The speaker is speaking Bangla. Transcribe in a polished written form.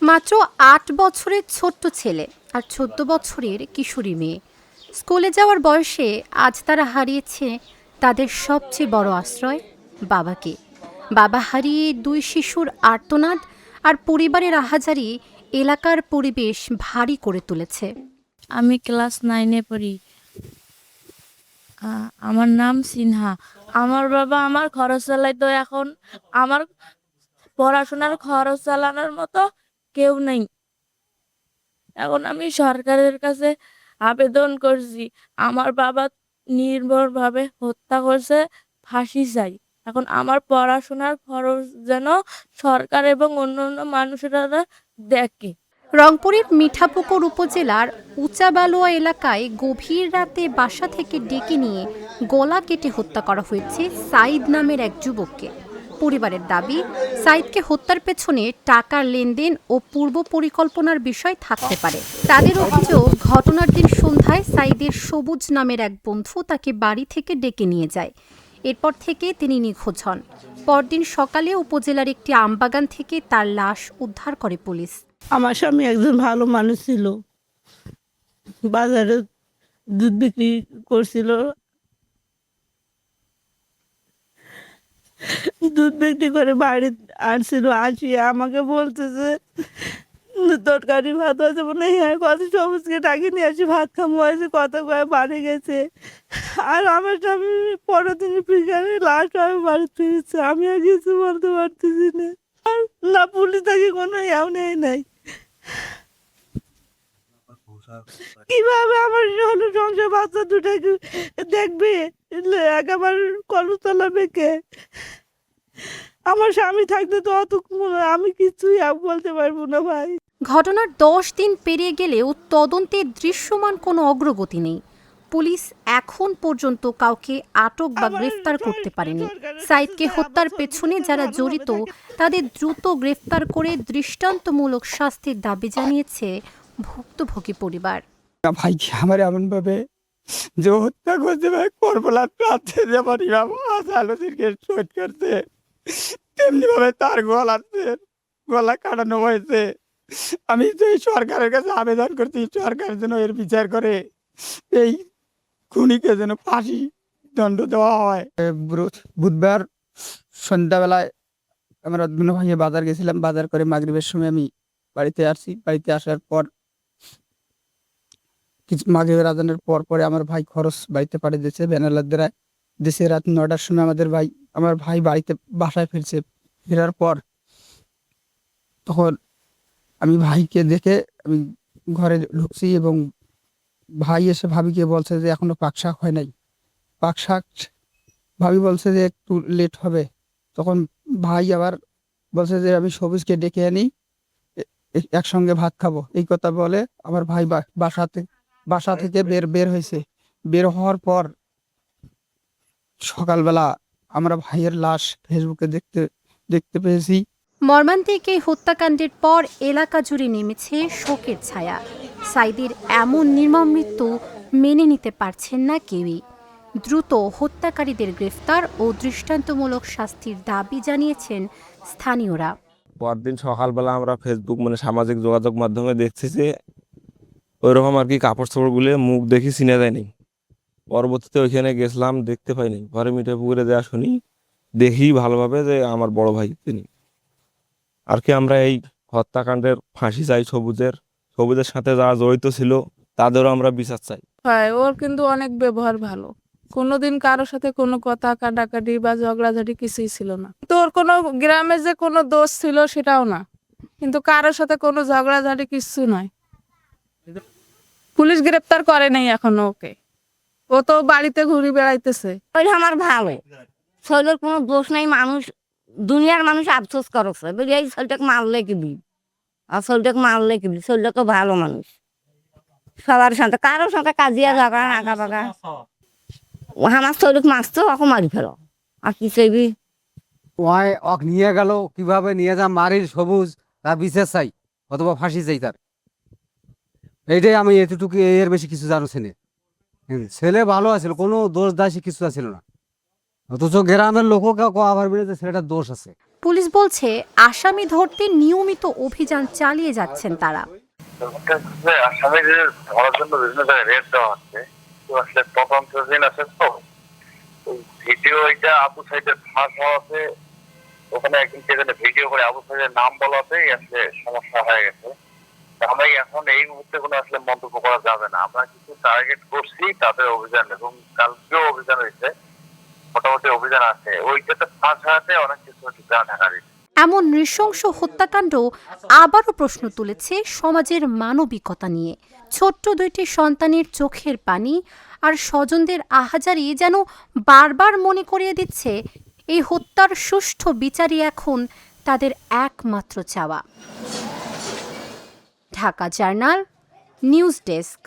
মাত্র ৮ বছরের ছোট্ট ছেলে আর ১৪ বছরের কিশোরী মেয়ে স্কুলে যাওয়ার বয়সে আজ তারা হারিয়েছে তাদের সবচেয়ে বড় আশ্রয় বাবাকে। বাবা হারিয়ে দুই শিশুর আর্তনাদ আর পরিবারের আহাজারি এলাকার পরিবেশ ভারী করে তুলেছে। আমি ক্লাস 9-এ পড়ি। আমার নাম সিনহা। আমার বাবা আমার খরচ চালাইতো, এখন আমার পড়াশোনার খরচ চালানোর মতো কেউ নেই। এখন আমি সরকারের কাছে আবেদন করছি, আমার বাবা নির্ভরভাবে হত্যা করছে, ফাঁসি চাই। এখন আমার পড়াশোনার খরচ যেন সরকার এবং অন্যান্য মানুষেরা দেখে। রংপুরের মিঠাপুকুর উপজেলার উঁচাবালুয়া এলাকায় গভীর রাতে বাসা থেকে ডেকে নিয়ে গলা কেটে হত্যা করা হয়েছে সাইদ নামের এক যুবককে। পরিবারের দাবি, সাইদকে হত্যার পেছনে টাকার লেনদেন ও পূর্ব পরিকল্পনার বিষয় থাকতে পারে। তাদের অভিযোগ, ঘটনার দিন সন্ধ্যায় সাইদের সবুজ নামের এক বন্ধু তাকে বাড়ি থেকে ডেকে নিয়ে যায়। এরপর থেকে তিনি নিখোঁজ হন। পরদিন সকালে উপজেলার একটি আমবাগান থেকে তার লাশ উদ্ধার করে পুলিশ। আমার স্বামী একজন ভালো মানুষ ছিল, বাজারে দুধ বিক্রি করছিল। দুধ বিক্রি করে বাড়ি আসছিল, আসিয়ে আমাকে বলতেছে তরকারি ভাত হয়েছে, বলে হ্যাঁ কত সবুজকে ডাকি নিয়ে আসি ভাত খামো হয়েছে, কত করে বাড়ি গেছে। আর আমার স্বামী পরের দিন ফিরে লাস্ট আমি বাড়ি ফিরেছে, আমি আর কিছু বলতে পারতেছি না। আর না পুলিশ থেকে কোনো ইয়াও নেই নাই। কিভাবে আমার হলো সংসার বাচ্চা দুটাকে দেখবে, একেবারে কলম চালাবে কে? আমার স্বামী থাকতে তো অত আমি কিছুই বলতে পারবো না ভাই। ঘটনার ১০ দিন পেরিয়ে গেলেও তদন্তে দৃশ্যমান কোনো অগ্রগতি নেই। পুলিশ এখন পর্যন্ত কাউকে আটক বা গ্রেফতার করতে পারেনি। সাইদকে হত্যার পেছনে যারা জড়িত তাদের দ্রুত গ্রেফতার করে দৃষ্টান্তমূলক শাস্তির দাবি জানিয়েছে ভুক্তভোগী পরিবার। ভাইকে আমার এমনভাবে যে হত্যা করতে ভাই করবলার প্রার্থে যেমন আলোচনাকে শোধ করতে, তেমনিভাবে তার গলা কাটানো হয়েছে। আমি তো এই সরকারের কাছে আবেদন করছি, সরকার যেন এর বিচার করে এই খুনিকে যেন ফাঁসি দণ্ড দেওয়া হয়। বুধবার সন্ধ্যাবেলায় আমরা দুনো ভাইয়ে বাজার গেছিলাম, বাজার করে মাগরিবের সময় আমি বাড়িতে আসছি। বাড়িতে আসার পর কিছু মাগরিবের আজানের পরে আমার ভাই খরচ বাড়িতে পাঠিয়ে দিয়েছে বেনালার দ্বারা। দেশে রাত ৯টার সময় আমার ভাই বাড়িতে বাসায় ফিরছে। ফেরার পর তখন আমি ভাইকে দেখে আমি ঘরে ঢুকছি এবং ভাই এসে ভাবিকে বলছে যে এখনো পাকশাক হয় নাই। পাকশাক ভাবি বলছে যে একটু লেট হবে। তখন ভাই আবার বলছে যে আমি সবুজকে ডেকে আনি, একসঙ্গে ভাত খাবো। এই কথা বলে আমার ভাই বাসা থেকে বের হয়েছে। বের হওয়ার পর সকালবেলা আমরা ভাইয়ের লাশ ফেসবুকে দেখতে পেয়েছি। মর্মান্তিক এই হত্যাকাণ্ডের পর এলাকা জুড়ে নেমেছে শোকের ছায়া। সাইদের এমন নির্মম মৃত্যু মেনে নিতে পারছেন না কেউই। দ্রুত হত্যাকারীদের গ্রেফতার ও দৃষ্টান্তমূলক শাস্তির দাবি জানিয়েছেন স্থানীয়রা। পরদিন সকালবেলা আমরা ফেসবুক সামাজিক যোগাযোগ মাধ্যমে দেখছি যে ওইরকম আর কি কাপড় চোপড়গুলো মুখ দেখি চিনে যায়নি। পরবর্তীতে ওইখানে গেছিলাম, দেখতে পাইনি। ঘরে মিঠে পুকুরে দেওয়া শুনি, দেখি ভালোভাবে যে আমার বড় ভাই তিনি আর কি। আমরা এই হত্যাকাণ্ডের ফাঁসি চাই, সবুজের সাথে যারা জড়িত ছিল তাদেরও আমরা বিচার চাই। হয় ওর কিন্তু অনেক ব্যবহার ভালো, কোনোদিন কারোর সাথে কোনো কথা কাটাকাটি বা ঝগড়াঝাটি কিছুই ছিল না। তোর কোনো গ্রামে যে কোনো দোষ ছিল সেটাও না, কিন্তু কারোর সাথে কোনো ঝগড়াঝাটি কিছু নয়। পুলিশ গ্রেপ্তার করে নাই এখনো ওকে, ও তো বাড়িতে ঘুরে বেড়াইতেছে। ওইটা আমার ভালো, শৈলের কোনো দোষ নাই। মানুষ, দুনিয়ার মানুষ আফসোস করছে, বলি এই শৈলটাকে মারলে কিবি, আর শৈলটাকে মারলে কিবি। শৈলটাকে ভালো মানুষ, সবার সাথে কারোর সাথে কাজিয়া ঝগড়া নাকা পাকা। আমার শৈলক মারতো, ওকে মারি ফেলো, আর কি চাইবি? ওয়াই অক নিয়ে গেল, কিভাবে নিয়ে যা মারির সবুজ তার বিচার চাই, অথবা ফাঁসি চাই তার। এইটাই আমি এতটুকু, এর বেশি কিছু জানো ছেলে। ছেলে ভালো আছিল, কোনো দোষ দাসী কিছু আছিল না, অথচ গ্রামের লোকও কেউ আবার বেড়েছে ছেলেটার দোষ আছে। পুলিশ বলছে আসামি ধরতে নিয়মিত অভিযান চালিয়ে যাচ্ছেন তারা। আসামিদের ধরার জন্য বিভিন্ন জায়গায় রেড দেওয়া হচ্ছে। তো আসলে তদন্ত দিন আছে, তো ভিডিও এটা আবু সাইদের ফাঁস হওয়াতে ওখানে একদিন সেখানে ভিডিও করে আবু সাইদের নাম বলাতেই আসলে সমস্যা হয়ে গেছে। আমরা এখন এই মুহূর্তে কোনো আসলে মন্তব্য করা যাবে না। আমরা কিছু টার্গেট করছি তাদের অভিযান, এবং কালকেও অভিযান হয়েছে, মোটামুটি অভিযান আছে। ওইটাতে ফাঁস হওয়াতে অনেক কিছু ঢাকা দিচ্ছে। এমন নৃশংস হত্যাকাণ্ড আবারও প্রশ্ন তুলেছে সমাজের মানবিকতা নিয়ে। ছোট্ট দুইটি সন্তানের চোখের পানি আর স্বজনদের আহাজারি যেন বারবার মনে করিয়ে দিচ্ছে এই হত্যার সুষ্ঠু বিচারই এখন তাদের একমাত্র চাওয়া। Dhaka journal, news desk.